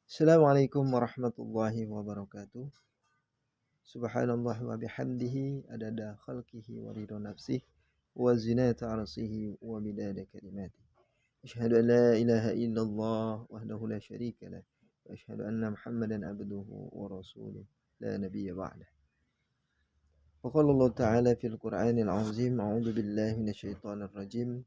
Assalamualaikum warahmatullahi wabarakatuh. Subhanallah wa bihamdihi adada khalqihi wa ridha nafsihi wa zinata arsihi wa midada kalimati. Asyhadu an la ilaha illallah wahdahu la syarika lah wa asyhadu anna Muhammadan abduhu wa rasuluh la nabiyya ba'dah. Wa qala Allah ta'ala fil Qur'anil azim a'udzu billahi minasyaitonir rajim.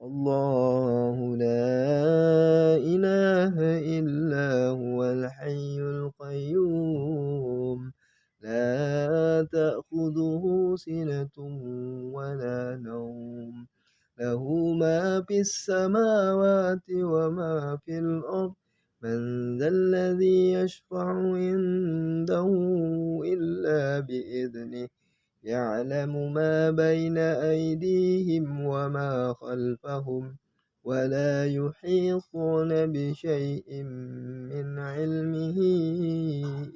الله لا إله إلا هو الحي القيوم لا تأخذه سنة ولا نوم له ما في السماوات وما في الأرض من ذا الذي يشفع عنده إلا بإذنه يعلم ما بين أيديهم وما خلفهم ولا يحيطون بشيء من علمه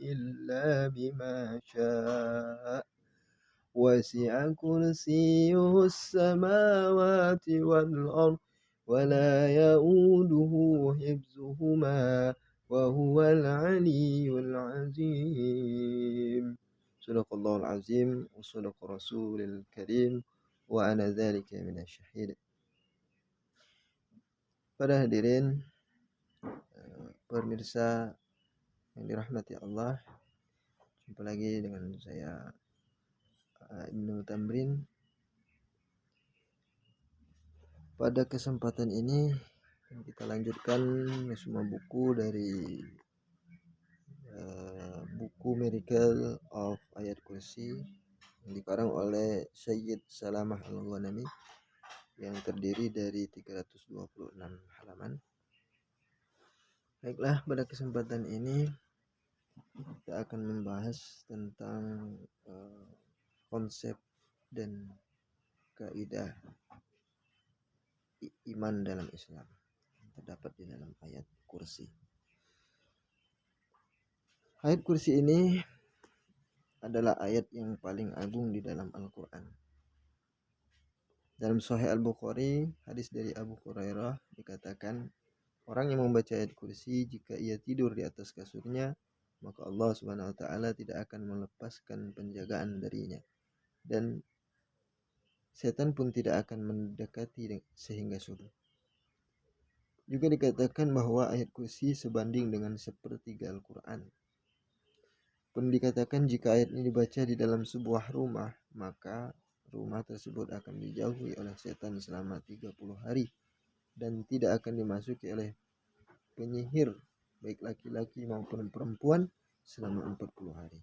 إلا بما شاء وسع كرسيه السماوات والأرض ولا يؤوده حفظهما وهو العلي العظيم. Sadaqallahul azim wa sadaqa rasulil karim wa ana dzalika minasyahid. Para hadirin, pemirsa yang dirahmati Allah, jumpa lagi dengan saya Ibnu Tamrin. Pada kesempatan ini kita lanjutkan semua buku dari buku Miracle of Ayat Kursi yang dikarang oleh Sayyid Salamah Al-Ghanami yang terdiri dari 326 halaman. Baiklah, pada kesempatan ini kita akan membahas tentang konsep dan kaidah iman dalam Islam yang terdapat di dalam ayat kursi. Ayat kursi ini adalah ayat yang paling agung di dalam Al-Quran. Dalam Sahih Al-Bukhari, hadis dari Abu Hurairah dikatakan, orang yang membaca ayat kursi jika ia tidur di atas kasurnya, maka Allah Subhanahu wa taala tidak akan melepaskan penjagaan darinya dan setan pun tidak akan mendekati sehingga subuh. Juga dikatakan bahwa ayat kursi sebanding dengan sepertiga Al-Quran. Pun dikatakan jika ayat ini dibaca di dalam sebuah rumah, maka rumah tersebut akan dijauhi oleh setan selama 30 hari dan tidak akan dimasuki oleh penyihir baik laki-laki maupun perempuan selama 40 hari.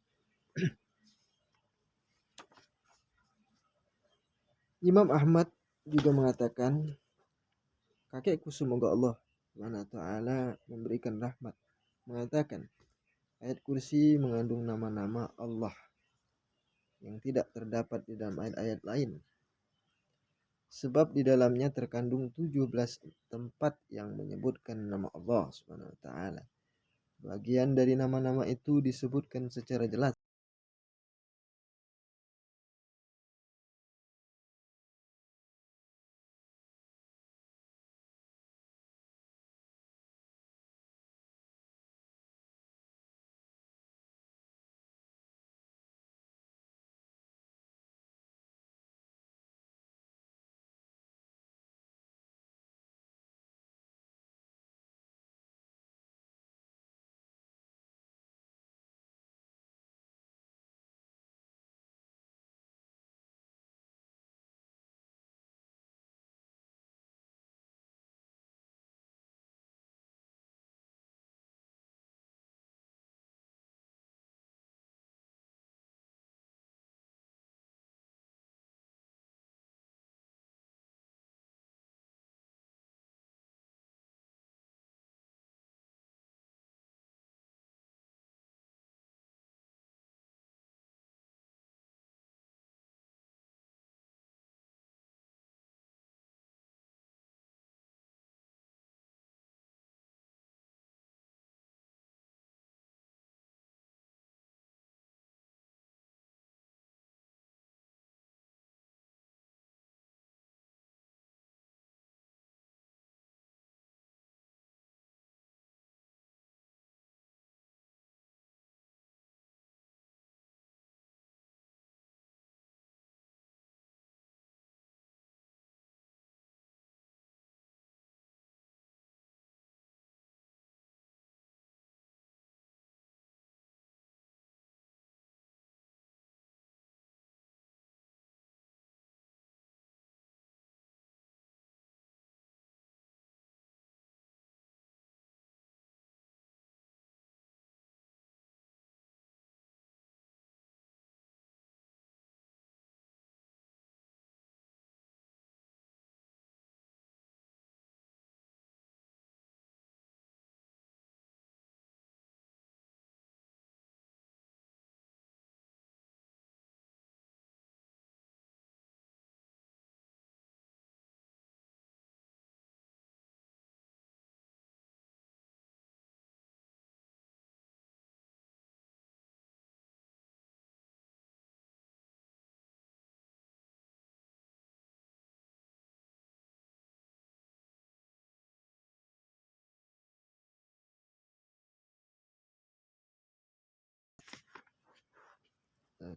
Imam Ahmad juga mengatakan, kakekku semoga Allah SWT memberikan rahmat, mengatakan ayat kursi mengandung nama-nama Allah yang tidak terdapat di dalam ayat-ayat lain. Sebab di dalamnya terkandung 17 tempat yang menyebutkan nama Allah SWT. Bagian dari nama-nama itu disebutkan secara jelas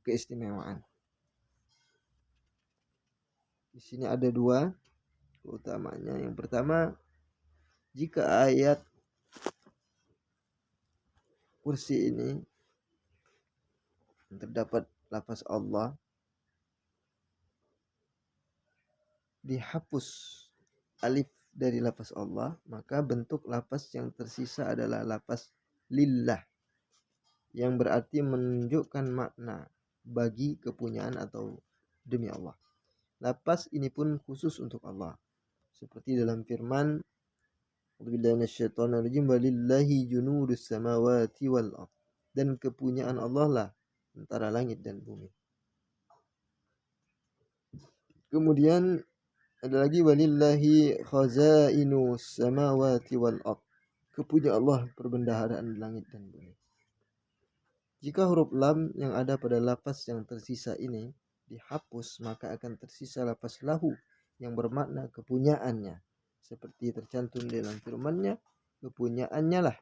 keistimewaan. Di sini ada dua keutamanya. Yang pertama, jika ayat kursi ini terdapat lafaz Allah, dihapus alif dari lafaz Allah, maka bentuk lafaz yang tersisa adalah lafaz lillah, yang berarti menunjukkan makna bagi kepunyaan atau demi Allah. Lafaz ini pun khusus untuk Allah, seperti dalam firman walillahi junudus samawati wal ard, dan kepunyaan Allah lah antara langit dan bumi. Kemudian ada lagi walillahi khazainus samawati wal ard, kepunyaan Allah perbendaharaan langit dan bumi. Jika huruf lam yang ada pada lafaz yang tersisa ini dihapus, maka akan tersisa lafaz lahu yang bermakna kepunyaannya, seperti tercantum dalam firman-Nya, kepunyaannya lah,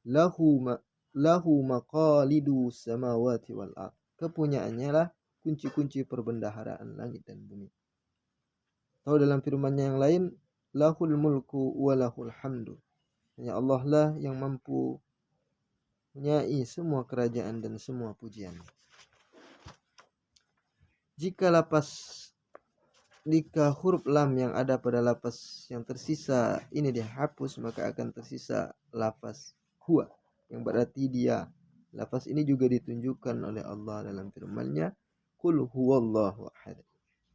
lahu maqalidu samawati wal ard, kepunyaannya lah kunci-kunci perbendaharaan langit dan bumi. Atau dalam firman-Nya yang lain, lahul mulku wa lahul hamdu, hanya Allah lah yang mampu mempunyai semua kerajaan dan semua pujian. Jika huruf lam yang ada pada lafaz yang tersisa ini dihapus, maka akan tersisa lafaz huwa, yang berarti dia. Lafaz ini juga ditunjukkan oleh Allah dalam firman-Nya, qul huwallahu ahad,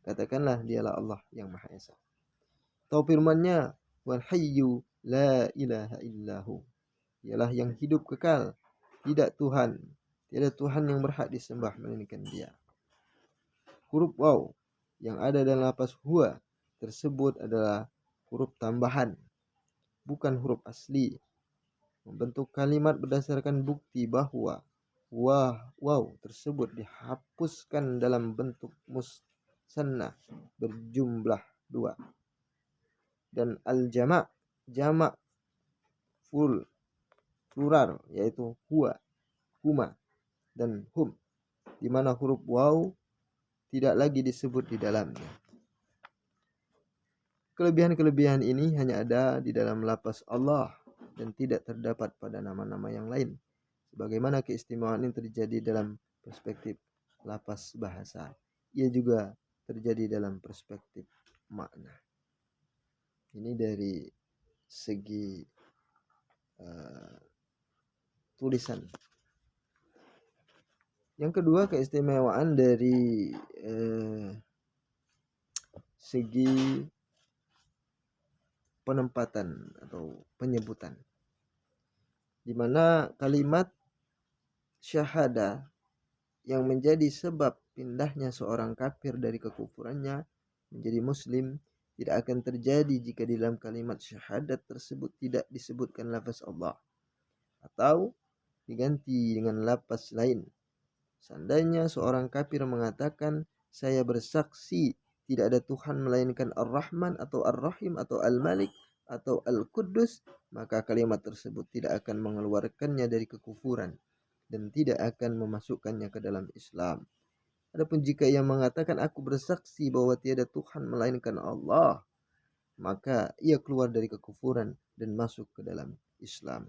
katakanlah dialah Allah yang Maha Esa. Atau firman-Nya, wal hayyu la ilaha illahu, ialah yang hidup kekal, tiada Tuhan yang berhak disembah melainkan Dia. Huruf waw yang ada dalam lafaz huwa tersebut adalah huruf tambahan, bukan huruf asli, membentuk kalimat berdasarkan bukti bahwa waw tersebut dihapuskan dalam bentuk musanna berjumlah 2, dan jamak plural yaitu huwa, huma, dan hum, di mana huruf waw tidak lagi disebut di dalamnya. Kelebihan-kelebihan ini hanya ada di dalam lafaz Allah dan tidak terdapat pada nama-nama yang lain. Sebagaimana keistimewaan ini terjadi dalam perspektif lafaz bahasa, ia juga terjadi dalam perspektif makna. Ini dari segi tulisan. Yang kedua, keistimewaan dari segi penempatan atau penyebutan, di mana kalimat syahadah yang menjadi sebab pindahnya seorang kafir dari kekufurannya menjadi muslim tidak akan terjadi jika di dalam kalimat syahadat tersebut tidak disebutkan lafaz Allah atau diganti dengan lafaz lain. Seandainya seorang kafir mengatakan, saya bersaksi tidak ada Tuhan melainkan Ar-Rahman atau Ar-Rahim atau Al-Malik atau Al-Quddus, maka kalimat tersebut tidak akan mengeluarkannya dari kekufuran dan tidak akan memasukkannya ke dalam Islam. Adapun jika ia mengatakan, aku bersaksi bahwa tiada Tuhan melainkan Allah, maka ia keluar dari kekufuran dan masuk ke dalam Islam.